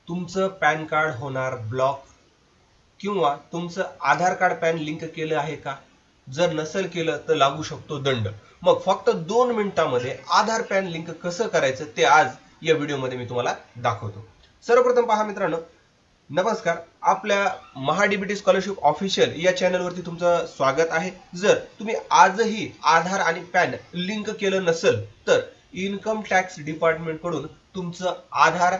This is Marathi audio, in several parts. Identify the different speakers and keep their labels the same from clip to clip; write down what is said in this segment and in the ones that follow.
Speaker 1: तुमचं पॅन कार्ड होणार ब्लॉक किंवा तुमचं आधार कार्ड पॅन लिंक केलं आहे का? जर नसेल केलं तर लागू शकतो दंड. मग फक्त 2 मिनिटांमध्ये आधार पॅन लिंक कसं करायचं ते आज या व्हिडिओमध्ये मी तुम्हाला दाखवतो. सर्वप्रथम पहा मित्रांनो, नमस्कार. आपल्या महाडीबीटी स्कॉलरशिप ऑफिशियल या चॅनलवरती तुमचं स्वागत आहे. जर तुम्ही आजही आधार आणि पॅन लिंक केलं नसेल तर इन्कम टॅक्स डिपार्टमेंट कडून तुमचं आधार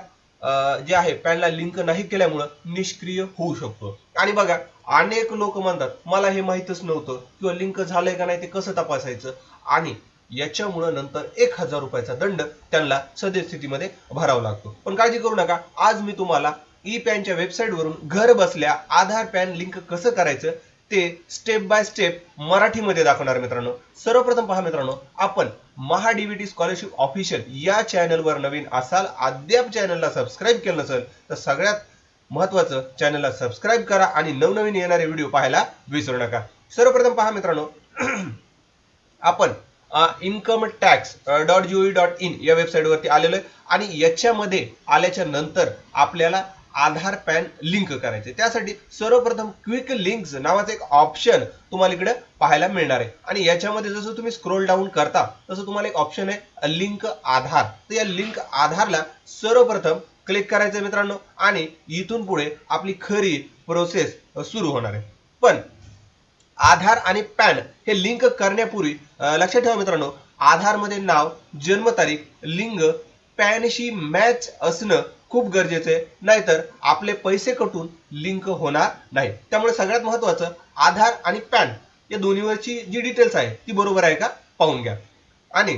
Speaker 1: जे आहे पॅनला लिंक नाही केल्यामुळे निष्क्रिय होऊ शकतो. आणि बघा, अनेक लोक म्हणतात मला हे माहितच नव्हतं किंवा लिंक झालंय का नाही ते कसं तपासायचं, आणि याच्यामुळे नंतर 1,000 रुपयाचा दंड त्यांना सद्यस्थितीमध्ये भरावा लागतो. पण काळजी करू नका, आज मी तुम्हाला ई पॅनच्या वेबसाईट वरून घर बसल्या आधार पॅन लिंक कसं करायचं ते स्टेप बाय स्टेप मराठीमध्ये दाखवणार मित्रांनो. सर्वप्रथम पहा मित्रांनो, आपण महाडीबीटी स्कॉलरशिप ऑफिशियल या चॅनलवर नवीन असाल, अद्याप चॅनलला सबस्क्राईब केलं नसेल तर सगळ्यात महत्वाचं चॅनलला सबस्क्राईब करा आणि नवनवीन येणारे व्हिडिओ पाहायला विसरू नका. सर्वप्रथम पहा मित्रांनो, आपण इन्कम टॅक्स .gov.in या वेबसाईट वरती आलेलो आहे आणि याच्यामध्ये आल्याच्या नंतर आपल्याला आधार पॅन लिंक करायचे. त्यासाठी सर्वप्रथम क्विक लिंक्स नावाचं एक ऑप्शन तुम्हाला इकडे पाहायला मिळणार आहे आणि याच्यामध्ये जसं तुम्ही स्क्रोल डाऊन करता तसं तुम्हाला एक ऑप्शन आहे लिंक आधार. तर या लिंक आधारला सर्वप्रथम क्लिक करायचं मित्रांनो आणि इथून पुढे आपली खरी प्रोसेस सुरू होणार आहे. पण आधार आणि पॅन हे लिंक करण्यापूर्वी लक्षात ठेवा मित्रांनो, आधार मध्ये नाव, जन्मतारीख, लिंग पॅनशी मॅच असणं खूप गरजेचं आहे, नाहीतर आपले पैसे कटून लिंक होणार नाही. त्यामुळे सगळ्यात महत्वाचं आधार आणि पॅन या दोन्हीवरची जी डिटेल्स आहे ती बरोबर आहे का पाहून घ्या. आणि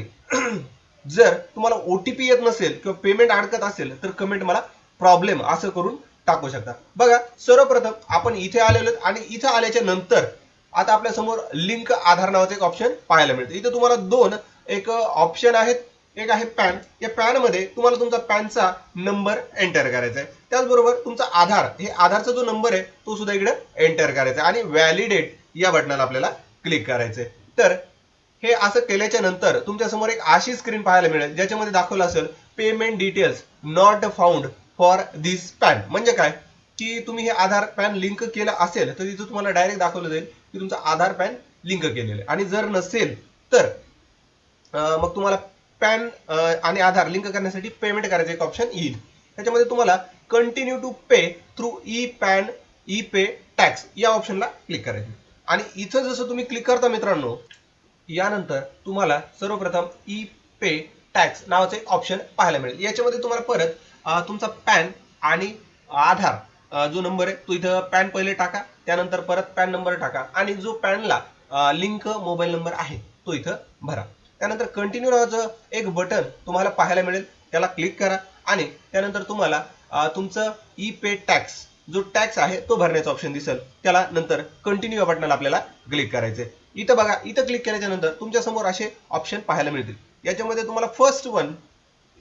Speaker 1: जर तुम्हाला ओटीपी येत नसेल किंवा पेमेंट अडकत असेल तर कमेंट मला प्रॉब्लेम असं करून टाकू शकता. बघा, सर्वप्रथम आपण इथे आलेलो आणि इथे आल्याच्या नंतर आता आपल्या समोर लिंक आधार नावाचं एक ऑप्शन पाहायला मिळतं. इथे तुम्हाला दोन एक ऑप्शन आहेत, एक आहे पॅन. या पॅन मध्ये तुम्हाला तुमचा पॅनचा नंबर एंटर करायचा आहे, त्याचबरोबर तुमचा आधार हे आधारचा जो नंबर आहे तो सुद्धा इकडे एंटर करायचा आणि व्हॅलिडेट या बटनाला आपल्याला क्लिक करायचंय. तर हे असं केल्याच्या नंतर तुमच्या समोर एक अशी स्क्रीन पाहायला मिळेल ज्याच्यामध्ये दाखवलं असेल payment details not found for this pan. म्हणजे काय की तुम्ही हे आधार पॅन लिंक केलं असेल तर तिथं तुम्हाला डायरेक्ट दाखवलं जाईल की तुमचा आधार पॅन लिंक केलेलं आहे, आणि जर नसेल तर मग तुम्हाला पॅन आणि आधार लिंक करण्यासाठी पेमेंट करायचं एक ऑप्शन येईल. त्याच्यामध्ये तुम्हाला continue to pay through E PAN E pay tax या ऑप्शनला क्लिक करायचं. आणि इथं जसं तुम्ही क्लिक करता मित्रांनो, यानंतर तुम्हाला सर्वप्रथम ई पे टॅक्स नावाचं एक ऑप्शन पाहायला मिळेल. याच्यामध्ये तुम्हाला परत तुमचा पॅन आणि आधार जो नंबर आहे तो इथं पॅन पहिले टाका, त्यानंतर परत पॅन नंबर टाका आणि जो पॅनला लिंक मोबाईल नंबर आहे तो इथं भरा. त्यानंतर कंटिन्यू नावाचं एक बटन तुम्हाला पाहायला मिळेल, त्याला क्लिक करा आणि त्यानंतर तुम्हाला तुमचं ई पे टॅक्स जो टॅक्स आहे तो भरण्याचा ऑप्शन दिसेल, त्याला नंतर कंटिन्यू या बटनाला आपल्याला क्लिक करायचे. इथं बघा, इथं क्लिक केल्याच्या नंतर तुमच्या समोर असे ऑप्शन पाहायला मिळतील. याच्यामध्ये तुम्हाला फर्स्ट वन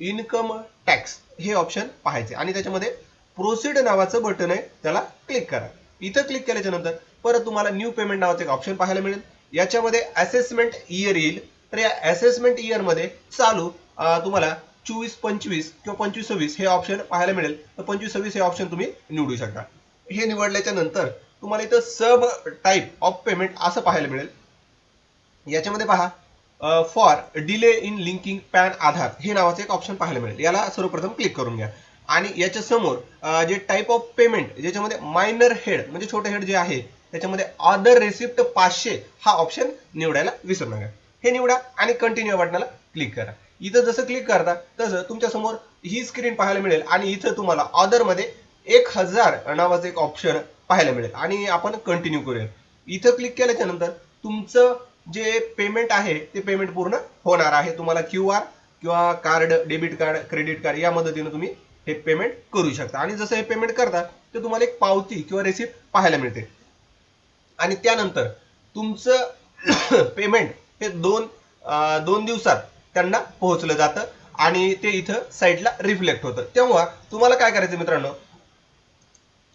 Speaker 1: इन्कम टॅक्स हे ऑप्शन पाहायचे आणि त्याच्यामध्ये प्रोसीड नावाचं बटन आहे, त्याला क्लिक करा. इथं क्लिक केल्याच्या नंतर परत तुम्हाला न्यू पेमेंट नावाचं एक ऑप्शन पाहायला मिळेल. याच्यामध्ये असेसमेंट इयर येईल. तर या असेसमेंट इयर मध्ये चालू तुम्हाला 24-25 किंवा 25-26 हे ऑप्शन पाहायला मिळेल. तर 25-26 हे ऑप्शन तुम्ही निवडू शकता. हे निवडल्याच्या नंतर तुम्हाला इथं सब टाईप ऑफ पेमेंट असं पाहायला मिळेल. याच्यामध्ये पहा for delay in linking PAN Aadhaar हे नावाचं एक ऑप्शन पाहायला मिळेल. याला सर्वप्रथम क्लिक करून घ्या आणि याच्या समोर जे टाईप ऑफ पेमेंट ज्याच्यामध्ये मायनर हेड म्हणजे छोटे हेड जे आहे त्याच्यामध्ये अदर रेसिप्ट 500 हा ऑप्शन निवडायला विसरू नका. हे निवडा आणि कंटिन्यू बटनाला क्लिक करा. इथं जसं क्लिक करता तसं तुमच्या समोर ही स्क्रीन पाहायला मिळेल आणि इथं तुम्हाला अदर मध्ये 1000 नावाचं एक ऑप्शन पाहायला मिळेल आणि आपण कंटिन्यू करूया. इथं क्लिक केल्याच्या नंतर तुमचं जे पेमेंट आहे ते पेमेंट पूर्ण होणार आहे. तुम्हाला QR किंवा card, debit card, credit card या मदतीने तुम्ही हे पेमेंट करू शकता आणि जसं हे पेमेंट करता ते तुम्हाला एक पावती किंवा रिसिप्ट पाहायला मिळते आणि त्यानंतर तुमचं पेमेंट हे दोन दिवसात त्यांना पोहोचलं जातं आणि ते इथं साईडला रिफ्लेक्ट होतं. तेव्हा तुम्हाला काय करायचं मित्रांनो,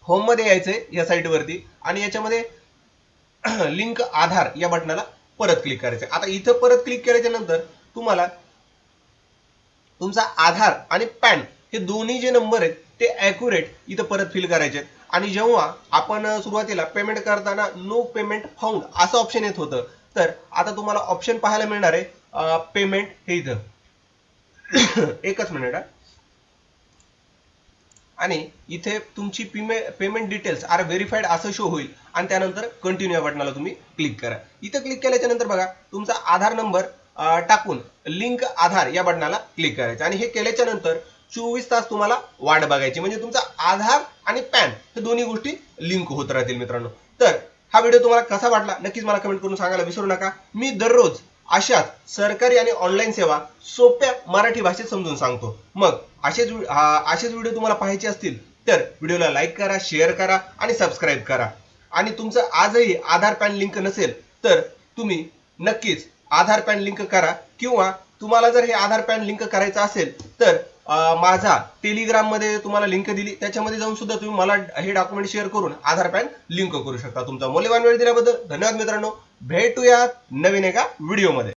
Speaker 1: होम मध्ये यायचंय या साईट वरती आणि याच्यामध्ये लिंक आधार या बटनाला परत क्लिक करायचं. आता इथं परत क्लिक केल्याच्या नंतर तुम्हाला तुमचा आधार आणि पॅन हे दोन्ही जे नंबर आहेत ते ॲक्युरेट इथं परत फिल करायचे आहेत. आणि जेव्हा आपण सुरुवातीला पेमेंट करताना नो पेमेंट फाउंड असं ऑप्शन येत होतं, तर आता तुम्हाला ऑप्शन पाहायला मिळणार आहे पेमेंट हे इथं. एकच मिनिट. आणि इथे तुमची पेमेंट डिटेल्स आर व्हेरीफाईड असं शो होईल आणि त्यानंतर कंटिन्यू या बटनाला तुम्ही क्लिक करा. इथं क्लिक केल्याच्या नंतर बघा तुमचा आधार नंबर टाकून लिंक आधार या बटनाला क्लिक करायचं आणि हे केल्याच्या नंतर 24 तास तुम्हाला वाट बघायची, म्हणजे तुमचा आधार आणि पॅन हे दोन्ही गोष्टी लिंक होत राहतील मित्रांनो. तर हा व्हिडिओ तुम्हाला कसा वाटला नक्कीच मला कमेंट करून सांगायला विसरू नका. मी दररोज अशाच सरकारी आणि ऑनलाईन सेवा सोप्या मराठी भाषेत समजून सांगतो. मग असेच व्हिडिओ तुम्हाला पाहायचे असतील तर व्हिडिओला लाईक करा, शेअर करा आणि सबस्क्राईब करा. आणि तुमचं आजही आधार पॅन लिंक नसेल तर तुम्ही नक्कीच आधार पॅन लिंक करा, किंवा तुम्हाला जर हे आधार पॅन लिंक करायचं असेल तर माझा टेलिग्राम मध्ये तुम्हाला लिंक दिली, त्याच्यामध्ये जाऊन सुद्धा तुम्ही मला हे डॉक्युमेंट शेअर करून आधार पॅन लिंक करू शकता. तुमचा मौल्यवान वेळ दिल्याबद्दल धन्यवाद मित्रांनो. भेटूयात नवीन एका व्हिडिओमध्ये.